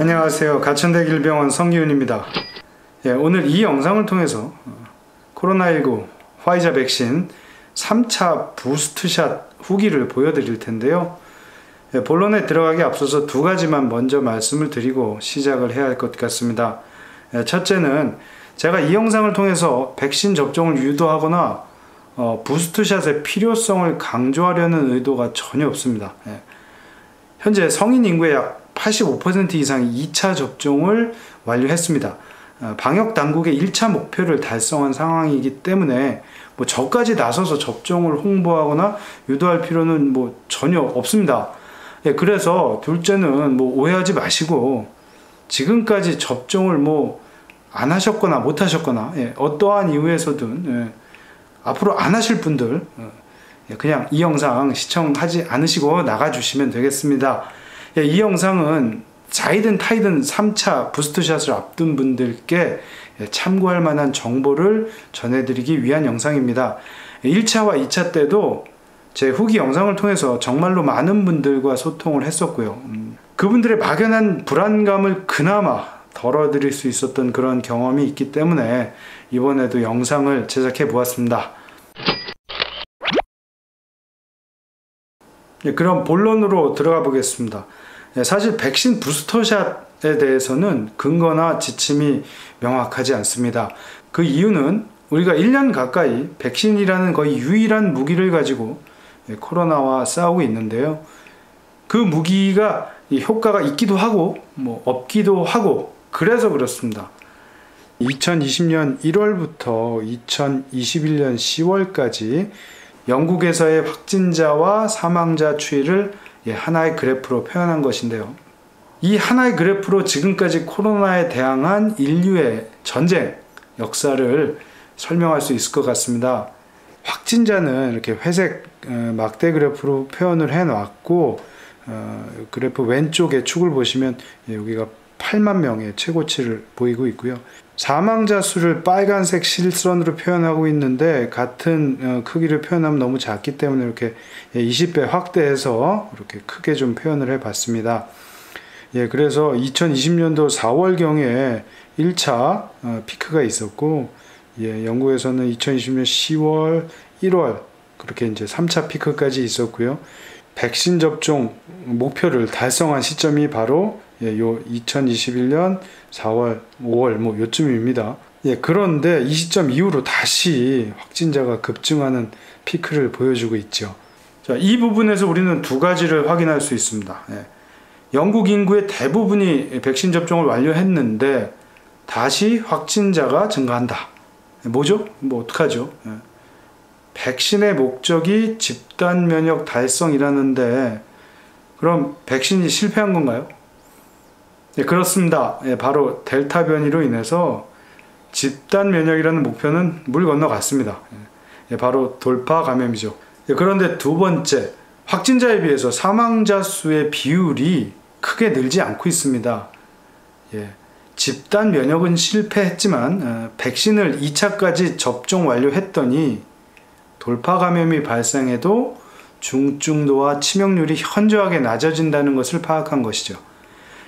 안녕하세요. 가천대길병원 성기훈입니다. 오늘 이 영상을 통해서 코로나19 화이자 백신 3차 부스트샷 후기를 보여드릴 텐데요. 본론에 들어가기 앞서서 두 가지만 먼저 말씀을 드리고 시작을 해야 할 것 같습니다. 첫째는 제가 이 영상을 통해서 백신 접종을 유도하거나 부스트샷의 필요성을 강조하려는 의도가 전혀 없습니다. 현재 성인 인구의 약 85% 이상이 2차 접종을 완료했습니다. 방역 당국의 1차 목표를 달성한 상황이기 때문에 저까지 나서서 접종을 홍보하거나 유도할 필요는 전혀 없습니다. 그래서 둘째는 오해하지 마시고 지금까지 접종을 안 하셨거나 못 하셨거나 어떠한 이유에서든 앞으로 안 하실 분들 그냥 이 영상 시청하지 않으시고 나가주시면 되겠습니다. 이 영상은 자이든 타이든 3차 부스트샷을 앞둔 분들께 참고할 만한 정보를 전해드리기 위한 영상입니다. 1차와 2차 때도 제 후기 영상을 통해서 정말로 많은 분들과 소통을 했었고요. 그분들의 막연한 불안감을 그나마 덜어드릴 수 있었던 그런 경험이 있기 때문에 이번에도 영상을 제작해 보았습니다. 그럼 본론으로 들어가 보겠습니다. 사실 백신 부스터샷에 대해서는 근거나 지침이 명확하지 않습니다. 그 이유는 우리가 1년 가까이 백신이라는 거의 유일한 무기를 가지고 코로나와 싸우고 있는데요. 그 무기가 효과가 있기도 하고 없기도 하고 그래서 그렇습니다. 2020년 1월부터 2021년 10월까지 영국에서의 확진자와 사망자 추이를 하나의 그래프로 표현한 것인데요. 이 하나의 그래프로 지금까지 코로나에 대항한 인류의 전쟁 역사를 설명할 수 있을 것 같습니다. 확진자는 이렇게 회색 막대 그래프로 표현을 해놨고 그래프 왼쪽에 축을 보시면 여기가 8만 명의 최고치를 보이고 있고요. 사망자 수를 빨간색 실선으로 표현하고 있는데 같은 크기를 표현하면 너무 작기 때문에 이렇게 20배 확대해서 이렇게 크게 좀 표현을 해 봤습니다. 그래서 2020년도 4월경에 1차 피크가 있었고 영국에서는 2020년 10월, 1월 그렇게 이제 3차 피크까지 있었고요. 백신 접종 목표를 달성한 시점이 바로 요 2021년 4월, 5월 요쯤입니다. 그런데 이 시점 이후로 다시 확진자가 급증하는 피크를 보여주고 있죠. 자, 이 부분에서 우리는 두 가지를 확인할 수 있습니다. 영국 인구의 대부분이 백신 접종을 완료했는데 다시 확진자가 증가한다. 뭐죠? 어떡하죠? 백신의 목적이 집단 면역 달성이라는데 그럼 백신이 실패한 건가요? 그렇습니다. 바로 델타 변이로 인해서 집단 면역이라는 목표는 물 건너갔습니다. 바로 돌파 감염이죠. 그런데 두 번째, 확진자에 비해서 사망자 수의 비율이 크게 늘지 않고 있습니다. 집단 면역은 실패했지만 백신을 2차까지 접종 완료했더니 돌파 감염이 발생해도 중증도와 치명률이 현저하게 낮아진다는 것을 파악한 것이죠.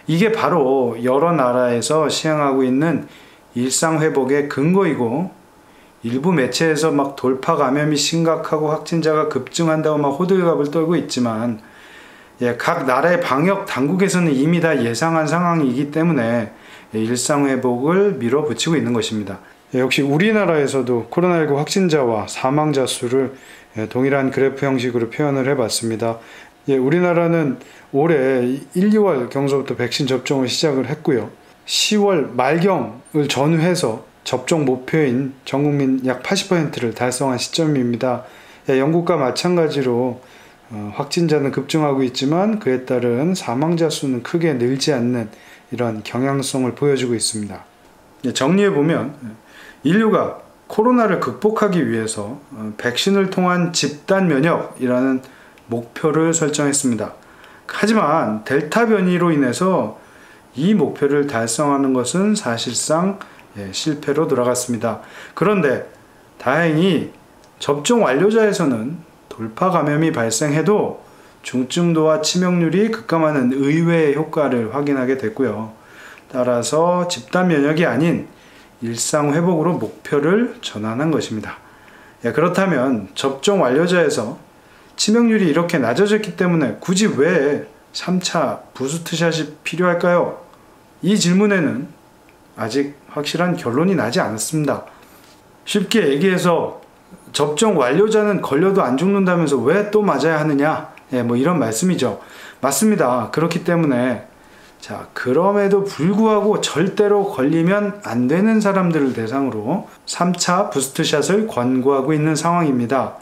이게 바로 여러 나라에서 시행하고 있는 일상회복의 근거이고 일부 매체에서 돌파 감염이 심각하고 확진자가 급증한다고 호들갑을 떨고 있지만 각 나라의 방역 당국에서는 이미 다 예상한 상황이기 때문에 일상회복을 밀어붙이고 있는 것입니다. 역시 우리나라에서도 코로나19 확진자와 사망자 수를 동일한 그래프 형식으로 표현을 해봤습니다. 우리나라는 올해 1, 2월 경서부터 백신 접종을 시작을 했고요. 10월 말경을 전후해서 접종 목표인 전국민 약 80%를 달성한 시점입니다. 영국과 마찬가지로 확진자는 급증하고 있지만 그에 따른 사망자 수는 크게 늘지 않는 이런 경향성을 보여주고 있습니다. 정리해보면 인류가 코로나를 극복하기 위해서 백신을 통한 집단 면역이라는 목표를 설정했습니다. 하지만 델타 변이로 인해서 이 목표를 달성하는 것은 사실상 실패로 돌아갔습니다. 그런데 다행히 접종 완료자에서는 돌파 감염이 발생해도 중증도와 치명률이 급감하는 의외의 효과를 확인하게 됐고요. 따라서 집단 면역이 아닌 일상 회복으로 목표를 전환한 것입니다. 그렇다면 접종 완료자에서 치명률이 이렇게 낮아졌기 때문에 굳이 왜 3차 부스트샷이 필요할까요? 이 질문에는 아직 확실한 결론이 나지 않았습니다. 쉽게 얘기해서 접종 완료자는 걸려도 안 죽는다면서 왜 또 맞아야 하느냐? 뭐 이런 말씀이죠. 맞습니다. 그렇기 때문에 그럼에도 불구하고 절대로 걸리면 안 되는 사람들을 대상으로 3차 부스트샷을 권고하고 있는 상황입니다.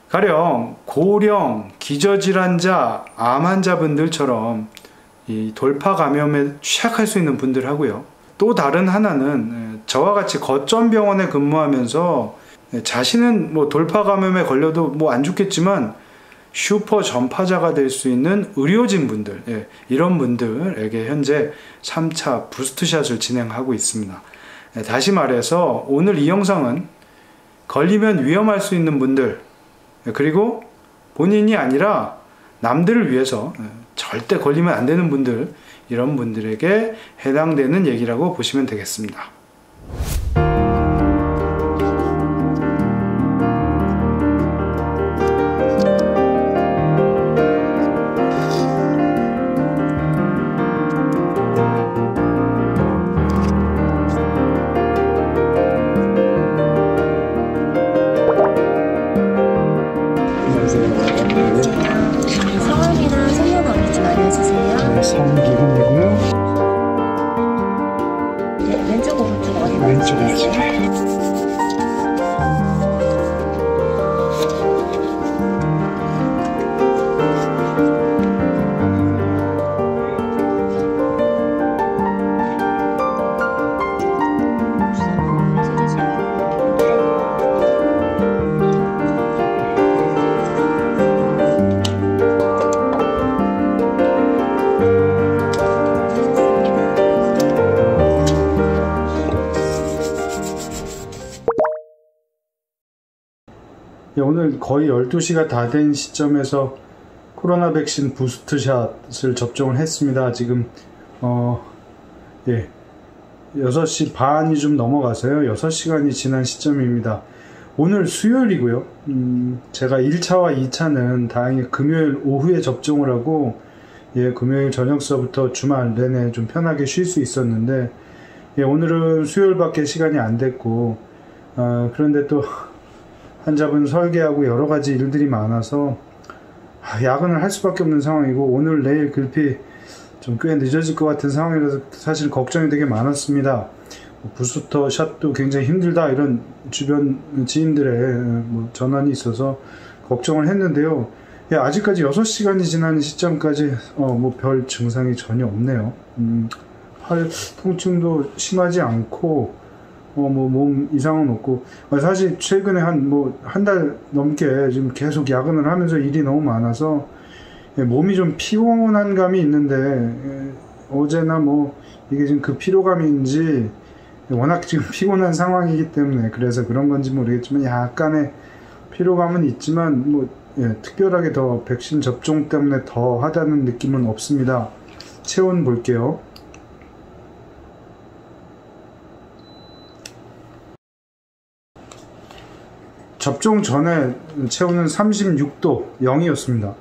가령 고령, 기저질환자, 암 환자분들처럼 이 돌파 감염에 취약할 수 있는 분들하고요. 또 다른 하나는 저와 같이 거점 병원에 근무하면서 자신은 돌파 감염에 걸려도 안 죽겠지만 슈퍼 전파자가 될 수 있는 의료진 분들, 이런 분들에게 현재 3차 부스트샷을 진행하고 있습니다. 다시 말해서 오늘 이 영상은 걸리면 위험할 수 있는 분들, 그리고 본인이 아니라 남들을 위해서 절대 걸리면 안 되는 분들, 이런 분들에게 해당되는 얘기라고 보시면 되겠습니다. 성함이랑 생년월일 좀 알려주세요. 성기훈이고요. 네, 왼쪽 오른쪽 어디 왼쪽 맞으세요? 오늘 거의 12시가 다 된 시점에서 코로나 백신 부스트샷을 접종을 했습니다. 지금 6시 반이 좀 넘어가서요. 6시간이 지난 시점입니다. 오늘 수요일이고요. 제가 1차와 2차는 다행히 금요일 오후에 접종을 하고 금요일 저녁서부터 주말 내내 좀 편하게 쉴 수 있었는데 오늘은 수요일밖에 시간이 안 됐고 그런데 또 환자분 설계하고 여러 가지 일들이 많아서 야근을 할 수밖에 없는 상황이고 오늘 내일 급히 좀 꽤 늦어질 것 같은 상황이라서 사실 걱정이 되게 많았습니다. 부스터 샷도 굉장히 힘들다 이런 주변 지인들의 전환이 있어서 걱정을 했는데요. 아직까지 6시간이 지난 시점까지 별 증상이 전혀 없네요. 팔 통증도 심하지 않고 몸 이상은 없고 사실 최근에 한 달 넘게 지금 계속 야근을 하면서 일이 너무 많아서 몸이 좀 피곤한 감이 있는데 어제나 이게 지금 그 피로감인지 워낙 지금 피곤한 상황이기 때문에 그래서 그런 건지 모르겠지만 약간의 피로감은 있지만 특별하게 더 백신 접종 때문에 더 하다는 느낌은 없습니다. 체온 볼게요. 접종 전에 체온은 36도 0이었습니다.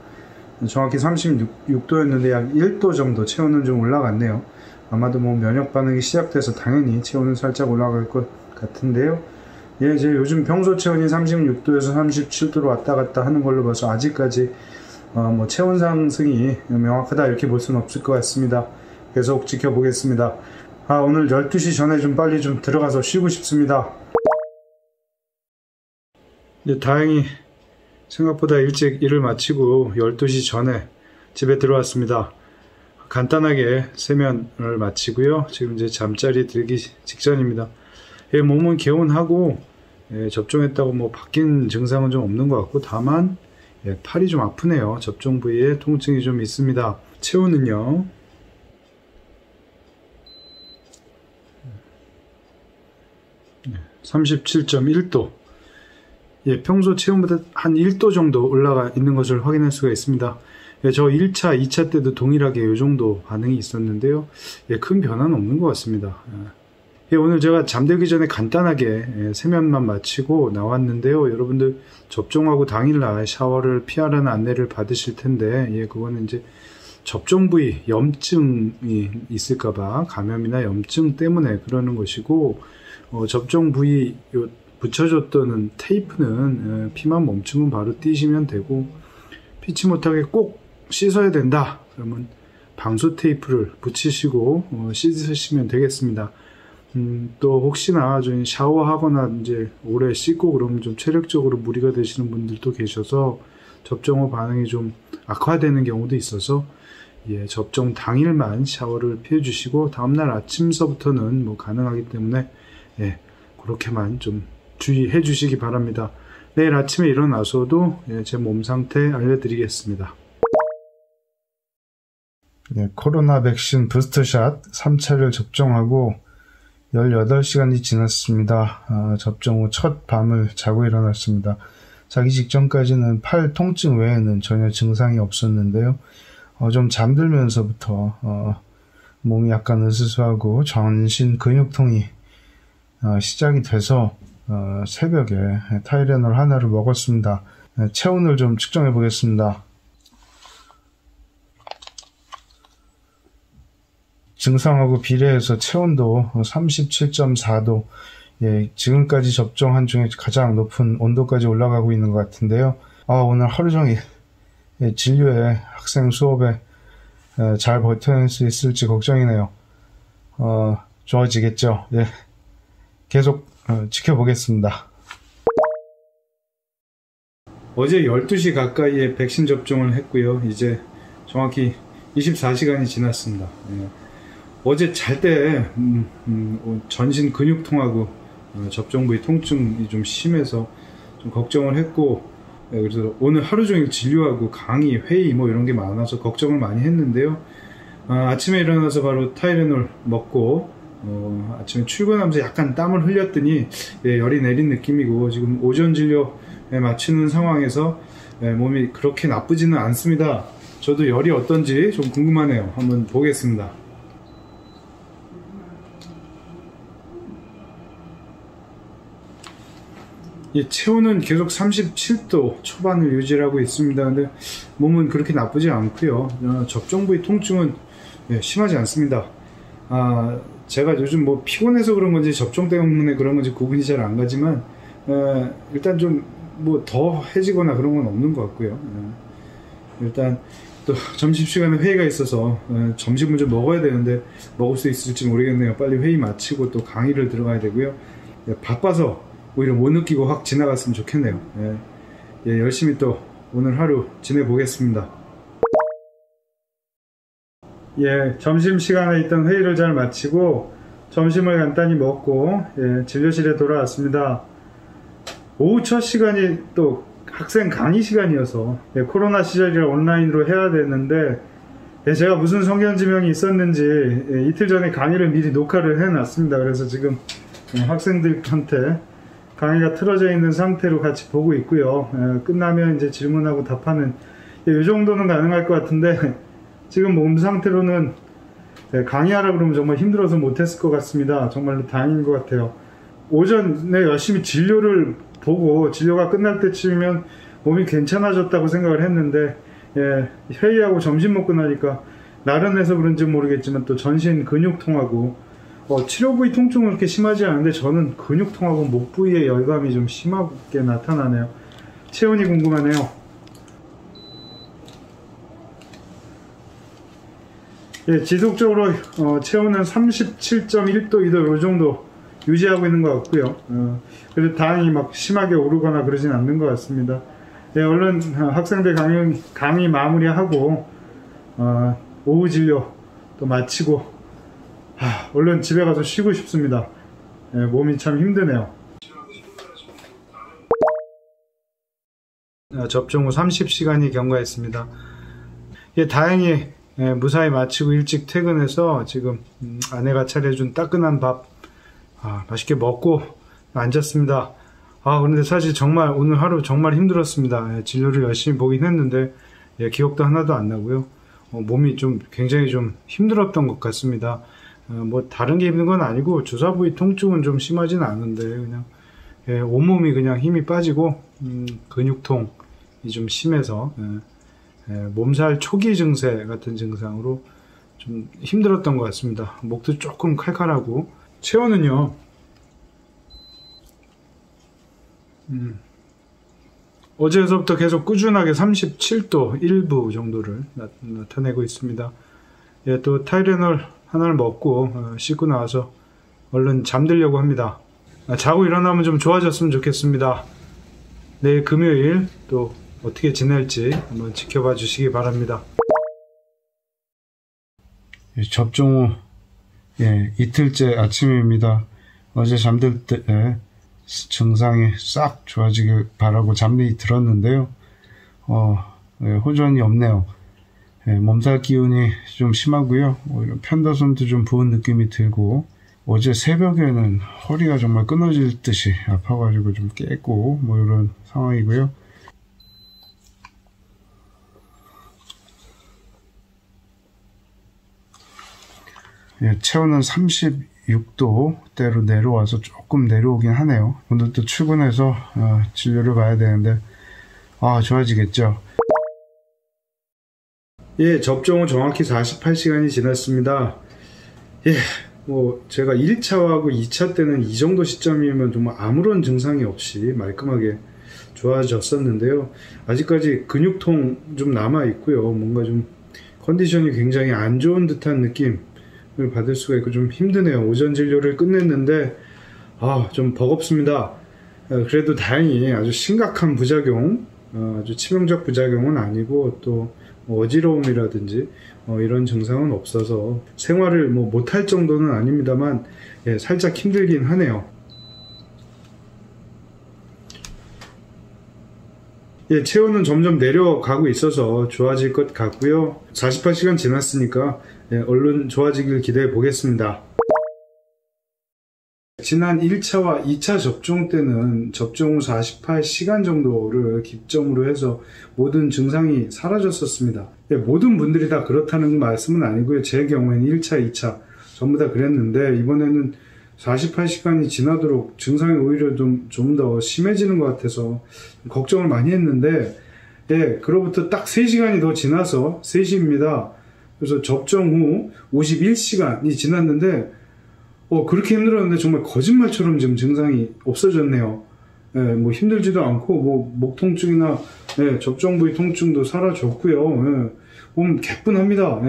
정확히 36도였는데 약 1도 정도 체온은 좀 올라갔네요. 아마도 면역 반응이 시작돼서 당연히 체온은 살짝 올라갈 것 같은데요. 이제 요즘 평소 체온이 36도에서 37도로 왔다 갔다 하는 걸로 봐서 아직까지 체온 상승이 명확하다 이렇게 볼 수는 없을 것 같습니다. 계속 지켜보겠습니다. 오늘 12시 전에 좀 빨리 좀 들어가서 쉬고 싶습니다. 다행히 생각보다 일찍 일을 마치고 12시 전에 집에 들어왔습니다. 간단하게 세면을 마치고요. 지금 이제 잠자리 들기 직전입니다. 몸은 개운하고 접종했다고 바뀐 증상은 좀 없는 것 같고 다만 팔이 좀 아프네요. 접종 부위에 통증이 좀 있습니다. 체온은요. 네, 37.1도. 평소 체온보다 한 1도 정도 올라가 있는 것을 확인할 수가 있습니다. 저 1차, 2차 때도 동일하게 이 정도 반응이 있었는데요. 큰 변화는 없는 것 같습니다. 오늘 제가 잠들기 전에 간단하게 세면만 마치고 나왔는데요. 여러분들 접종하고 당일날 샤워를 피하라는 안내를 받으실 텐데, 그거는 이제 접종 부위 염증이 있을까봐 감염이나 염증 때문에 그러는 것이고, 접종 부위 붙여줬던 테이프는 피만 멈추면 바로 띄시면 되고, 피치 못하게 꼭 씻어야 된다 그러면 방수 테이프를 붙이시고 씻으시면 되겠습니다. 또 혹시나 좀 샤워하거나 이제 오래 씻고 그러면 좀 체력적으로 무리가 되시는 분들도 계셔서 접종 후 반응이 좀 악화되는 경우도 있어서 접종 당일만 샤워를 피해 주시고 다음날 아침서부터는 뭐 가능하기 때문에 그렇게만 좀 주의해 주시기 바랍니다. 내일 아침에 일어나서도 제 몸 상태 알려드리겠습니다. 코로나 백신 부스터샷 3차를 접종하고 18시간이 지났습니다. 접종 후 첫 밤을 자고 일어났습니다. 자기 직전까지는 팔 통증 외에는 전혀 증상이 없었는데요. 좀 잠들면서부터 몸이 약간 으스스하고 전신 근육통이 시작이 돼서 새벽에 타이레놀 하나를 먹었습니다. 체온을 좀 측정해 보겠습니다. 증상하고 비례해서 체온도 37.4도, 지금까지 접종한 중에 가장 높은 온도까지 올라가고 있는 것 같은데요. 오늘 하루 종일 진료에 학생 수업에 잘 버텨낼 수 있을지 걱정이네요. 좋아지겠죠? 계속 지켜보겠습니다. 어제 12시 가까이에 백신 접종을 했고요. 이제 정확히 24시간이 지났습니다. 어제 잘 때 전신 근육통하고 접종 부위 통증이 좀 심해서 좀 걱정을 했고, 그래서 오늘 하루 종일 진료하고 강의, 회의 뭐 이런 게 많아서 걱정을 많이 했는데요. 아침에 일어나서 바로 타이레놀 먹고 아침에 출근하면서 약간 땀을 흘렸더니 열이 내린 느낌이고, 지금 오전 진료에 마치는 상황에서 몸이 그렇게 나쁘지는 않습니다. 저도 열이 어떤지 좀 궁금하네요. 한번 보겠습니다. 체온은 계속 37도 초반을 유지하고 있습니다. 근데 몸은 그렇게 나쁘지 않고요. 접종 부위 통증은 심하지 않습니다. 제가 요즘 뭐 피곤해서 그런 건지 접종 때문에 그런 건지 구분이 잘 안 가지만 일단 좀 뭐 더 해지거나 그런 건 없는 것 같고요. 일단 또 점심시간에 회의가 있어서 점심을 좀 먹어야 되는데 먹을 수 있을지 모르겠네요. 빨리 회의 마치고 또 강의를 들어가야 되고요. 바빠서 오히려 못 느끼고 확 지나갔으면 좋겠네요. 열심히 또 오늘 하루 지내보겠습니다. 점심시간에 있던 회의를 잘 마치고 점심을 간단히 먹고 진료실에 돌아왔습니다. 오후 첫 시간이 또 학생 강의 시간이어서 코로나 시절이라 온라인으로 해야 되는데 제가 무슨 성견지명이 있었는지 이틀 전에 강의를 미리 녹화를 해놨습니다. 그래서 지금 학생들한테 강의가 틀어져 있는 상태로 같이 보고 있고요. 끝나면 이제 질문하고 답하는 이 정도는 가능할 것 같은데 지금 몸 상태로는 강의하라 그러면 정말 힘들어서 못했을 것 같습니다. 정말로 다행인 것 같아요. 오전에 열심히 진료를 보고 진료가 끝날 때쯤이면 몸이 괜찮아졌다고 생각을 했는데 회의하고 점심 먹고 나니까 나른해서 그런지 모르겠지만 또 전신 근육통하고 치료 부위 통증은 그렇게 심하지 않은데 저는 근육통하고 목 부위의 열감이 좀 심하게 나타나네요. 체온이 궁금하네요. 지속적으로 체온은 37.1도, 2도 이 정도 유지하고 있는 것 같고요. 그래도 다행히 막 심하게 오르거나 그러진 않는 것 같습니다. 얼른 학생들 강의 마무리하고 오후 진료 또 마치고 얼른 집에 가서 쉬고 싶습니다. 몸이 참 힘드네요. 접종 후 30시간이 경과했습니다. 다행히 무사히 마치고 일찍 퇴근해서 지금 아내가 차려준 따끈한 밥 맛있게 먹고 앉았습니다. 그런데 사실 정말 오늘 하루 정말 힘들었습니다. 진료를 열심히 보긴 했는데 기억도 하나도 안 나고요. 몸이 좀 굉장히 좀 힘들었던 것 같습니다. 뭐 다른 게 있는 건 아니고 주사 부위 통증은 좀 심하진 않은데 그냥 온몸이 그냥 힘이 빠지고 근육통이 좀 심해서 몸살 초기 증세 같은 증상으로 좀 힘들었던 것 같습니다. 목도 조금 칼칼하고 체온은요 어제서부터 계속 꾸준하게 37도 1부 정도를 나타내고 있습니다. 또 타이레놀 하나를 먹고 씻고 나와서 얼른 잠들려고 합니다. 자고 일어나면 좀 좋아졌으면 좋겠습니다. 내일 금요일 또 어떻게 지낼지 한번 지켜봐 주시기 바랍니다. 접종 후 이틀째 아침입니다. 어제 잠들 때 증상이 싹 좋아지길 바라고 잠이 들었는데요. 호전이 없네요. 몸살 기운이 좀 심하고요. 편도선도 좀 부은 느낌이 들고 어제 새벽에는 허리가 정말 끊어질 듯이 아파가지고 좀 깼고 뭐 이런 상황이고요. 체온은 36도대로 내려와서 조금 내려오긴 하네요. 오늘 또 출근해서 진료를 봐야 되는데 좋아지겠죠. 접종 후 정확히 48시간이 지났습니다. 뭐 제가 1차하고 2차 때는 이 정도 시점이면 정말 아무런 증상이 없이 말끔하게 좋아졌었는데요. 아직까지 근육통 좀 남아 있고요. 뭔가 좀 컨디션이 굉장히 안 좋은 듯한 느낌을 받을 수가 있고 좀 힘드네요. 오전 진료를 끝냈는데 좀 버겁습니다. 그래도 다행히 아주 심각한 부작용, 아주 치명적 부작용은 아니고 또 어지러움이라든지 이런 증상은 없어서 생활을 못할 정도는 아닙니다만 살짝 힘들긴 하네요. 체온은 점점 내려가고 있어서 좋아질 것 같고요. 48시간 지났으니까 얼른 좋아지길 기대해 보겠습니다. 지난 1차와 2차 접종 때는 접종 후 48시간 정도를 기점으로 해서 모든 증상이 사라졌었습니다. 모든 분들이 다 그렇다는 말씀은 아니고요. 제 경우에는 1차, 2차 전부 다 그랬는데 이번에는 48시간이 지나도록 증상이 오히려 좀 더 심해지는 것 같아서 걱정을 많이 했는데 그로부터 딱 3시간이 더 지나서 3시입니다. 그래서 접종 후 51시간이 지났는데 그렇게 힘들었는데 정말 거짓말처럼 지금 증상이 없어졌네요. 뭐 힘들지도 않고 목 통증이나 접종 부위 통증도 사라졌고요. 몸 개뿐합니다.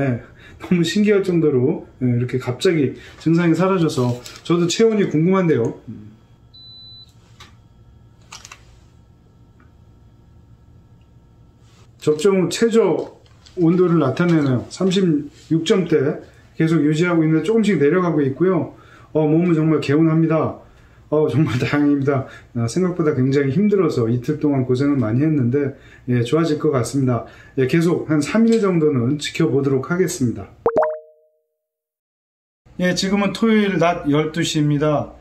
너무 신기할 정도로 이렇게 갑자기 증상이 사라져서 저도 체온이 궁금한데요. 접종 후 최저 온도를 나타내네요. 36점대 계속 유지하고 있는데 조금씩 내려가고 있고요. 몸은 정말 개운합니다. 정말 다행입니다. 생각보다 굉장히 힘들어서 이틀 동안 고생을 많이 했는데 좋아질 것 같습니다. 계속 한 3일 정도는 지켜보도록 하겠습니다. 지금은 토요일 낮 12시입니다.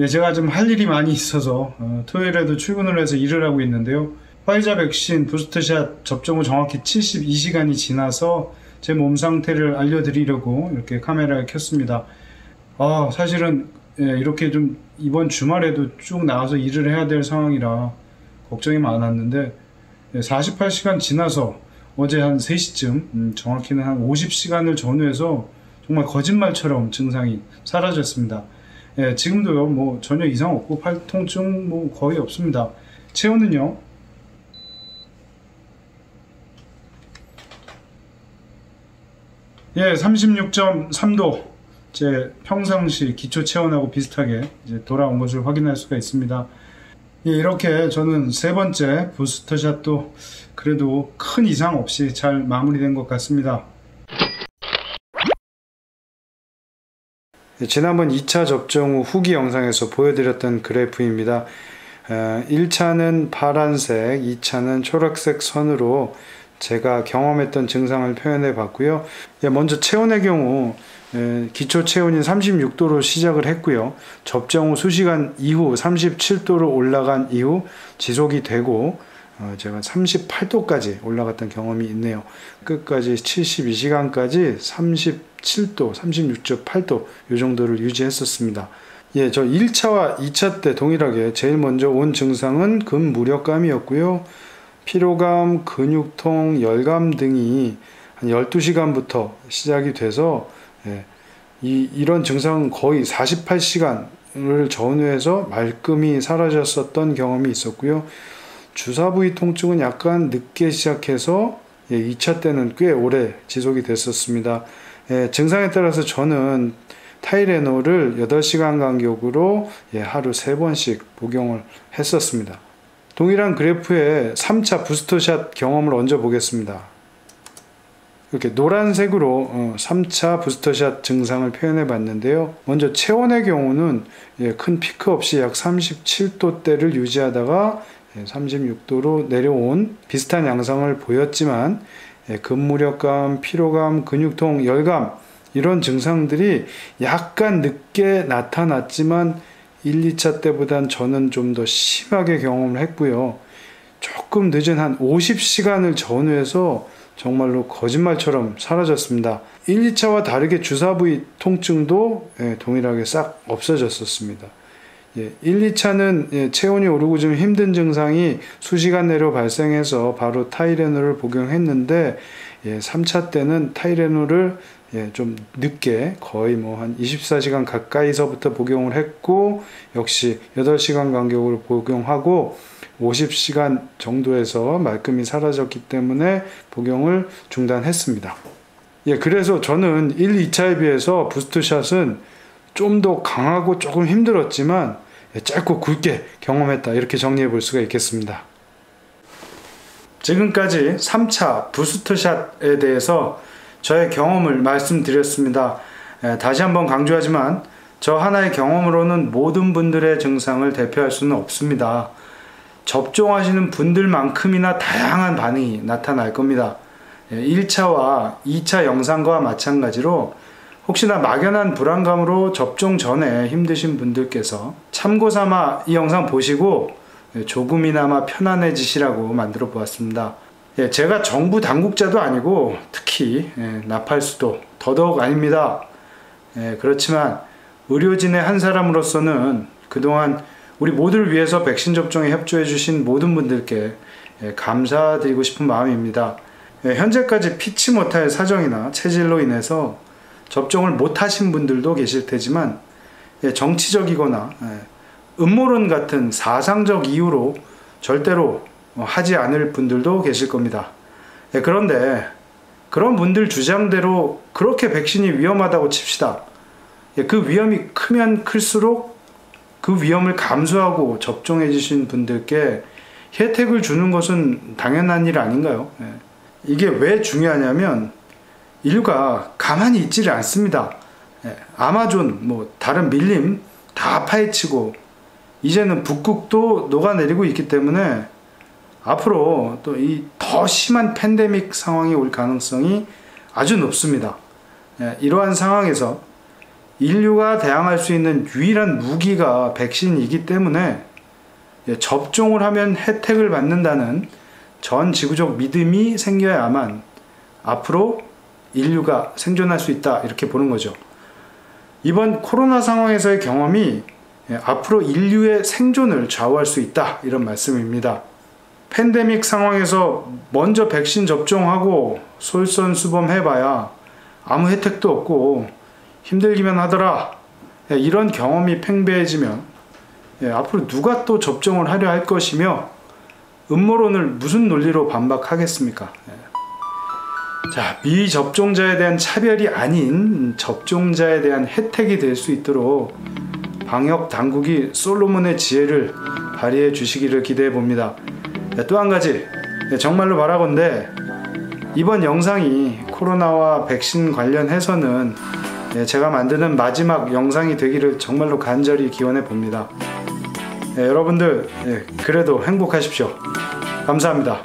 제가 좀 할 일이 많이 있어서 토요일에도 출근을 해서 일을 하고 있는데요. 화이자 백신 부스터샷 접종 후 정확히 72시간이 지나서 제 몸 상태를 알려드리려고 이렇게 카메라를 켰습니다. 사실은 이렇게 좀 이번 주말에도 쭉 나가서 일을 해야 될 상황이라 걱정이 많았는데 48시간 지나서 어제 한 3시쯤 정확히는 한 50시간을 전후해서 정말 거짓말처럼 증상이 사라졌습니다. 지금도요 전혀 이상 없고 팔 통증 거의 없습니다. 체온은요 36.3도 제 평상시 기초 체온하고 비슷하게 이제 돌아온 것을 확인할 수가 있습니다. 이렇게 저는 3번째 부스터샷도 그래도 큰 이상 없이 잘 마무리된 것 같습니다. 지난번 2차 접종 후 후기 영상에서 보여드렸던 그래프입니다. 1차는 파란색, 2차는 초록색 선으로 제가 경험했던 증상을 표현해 봤고요. 먼저 체온의 경우 기초 체온이 36도로 시작을 했고요. 접종 후 수시간 이후 37도로 올라간 이후 지속이 되고 제가 38도까지 올라갔던 경험이 있네요. 끝까지 72시간까지 37도, 36.8도 이 정도를 유지했었습니다. 예, 저 1차와 2차 때 동일하게 제일 먼저 온 증상은 근무력감이었고요. 피로감, 근육통, 열감 등이 한 12시간부터 시작이 돼서 이런 증상은 거의 48시간을 전후해서 말끔히 사라졌었던 경험이 있었고요. 주사 부위 통증은 약간 늦게 시작해서 2차 때는 꽤 오래 지속이 됐었습니다. 증상에 따라서 저는 타이레놀을 8시간 간격으로 하루 3번씩 복용을 했었습니다. 동일한 그래프에 3차 부스터샷 경험을 얹어 보겠습니다. 이렇게 노란색으로 3차 부스터샷 증상을 표현해 봤는데요. 먼저 체온의 경우는 큰 피크 없이 약 37도대를 유지하다가 36도로 내려온 비슷한 양상을 보였지만 근무력감, 피로감, 근육통, 열감 이런 증상들이 약간 늦게 나타났지만 1, 2차 때보단 저는 좀 더 심하게 경험을 했고요. 조금 늦은 한 50시간을 전후해서 정말로 거짓말처럼 사라졌습니다. 1, 2차와 다르게 주사 부위 통증도 동일하게 싹 없어졌었습니다. 1, 2차는 체온이 오르고 좀 힘든 증상이 수시간 내로 발생해서 바로 타이레놀을 복용했는데 3차 때는 타이레놀을 좀 늦게 거의 한 24시간 가까이서부터 복용을 했고 역시 8시간 간격으로 복용하고 50시간 정도에서 말끔히 사라졌기 때문에 복용을 중단했습니다. 그래서 저는 1, 2차에 비해서 부스트샷은 좀 더 강하고 조금 힘들었지만 짧고 굵게 경험했다 이렇게 정리해 볼 수가 있겠습니다. 지금까지 3차 부스트샷에 대해서 저의 경험을 말씀드렸습니다. 다시 한번 강조하지만 저 하나의 경험으로는 모든 분들의 증상을 대표할 수는 없습니다. 접종하시는 분들만큼이나 다양한 반응이 나타날 겁니다. 1차와 2차 영상과 마찬가지로 혹시나 막연한 불안감으로 접종 전에 힘드신 분들께서 참고삼아 이 영상 보시고 조금이나마 편안해지시라고 만들어 보았습니다. 제가 정부 당국자도 아니고 특히 나팔수도 더더욱 아닙니다. 그렇지만 의료진의 한 사람으로서는 그동안 우리 모두를 위해서 백신 접종에 협조해 주신 모든 분들께 감사드리고 싶은 마음입니다. 현재까지 피치 못할 사정이나 체질로 인해서 접종을 못하신 분들도 계실 테지만 정치적이거나 음모론 같은 사상적 이유로 절대로 하지 않을 분들도 계실 겁니다. 그런데 그런 분들 주장대로 그렇게 백신이 위험하다고 칩시다. 그 위험이 크면 클수록 그 위험을 감수하고 접종해 주신 분들께 혜택을 주는 것은 당연한 일 아닌가요? 이게 왜 중요하냐면 인류가 가만히 있지를 않습니다. 아마존, 다른 밀림 다 파헤치고 이제는 북극도 녹아내리고 있기 때문에 앞으로 또 이 더 심한 팬데믹 상황이 올 가능성이 아주 높습니다. 이러한 상황에서 인류가 대항할 수 있는 유일한 무기가 백신이기 때문에 접종을 하면 혜택을 받는다는 전 지구적 믿음이 생겨야만 앞으로 인류가 생존할 수 있다 이렇게 보는 거죠. 이번 코로나 상황에서의 경험이 앞으로 인류의 생존을 좌우할 수 있다 이런 말씀입니다. 팬데믹 상황에서 먼저 백신 접종하고 솔선수범해봐야 아무 혜택도 없고 힘들기만 하더라 이런 경험이 팽배해지면 앞으로 누가 또 접종을 하려 할 것이며 음모론을 무슨 논리로 반박하겠습니까? 자, 미접종자에 대한 차별이 아닌 접종자에 대한 혜택이 될 수 있도록 방역 당국이 솔로몬의 지혜를 발휘해 주시기를 기대해 봅니다. 또 한 가지 정말로 바라건대 이번 영상이 코로나와 백신 관련해서는 제가 만드는 마지막 영상이 되기를 정말로 간절히 기원해 봅니다. 여러분들 그래도 행복하십시오. 감사합니다.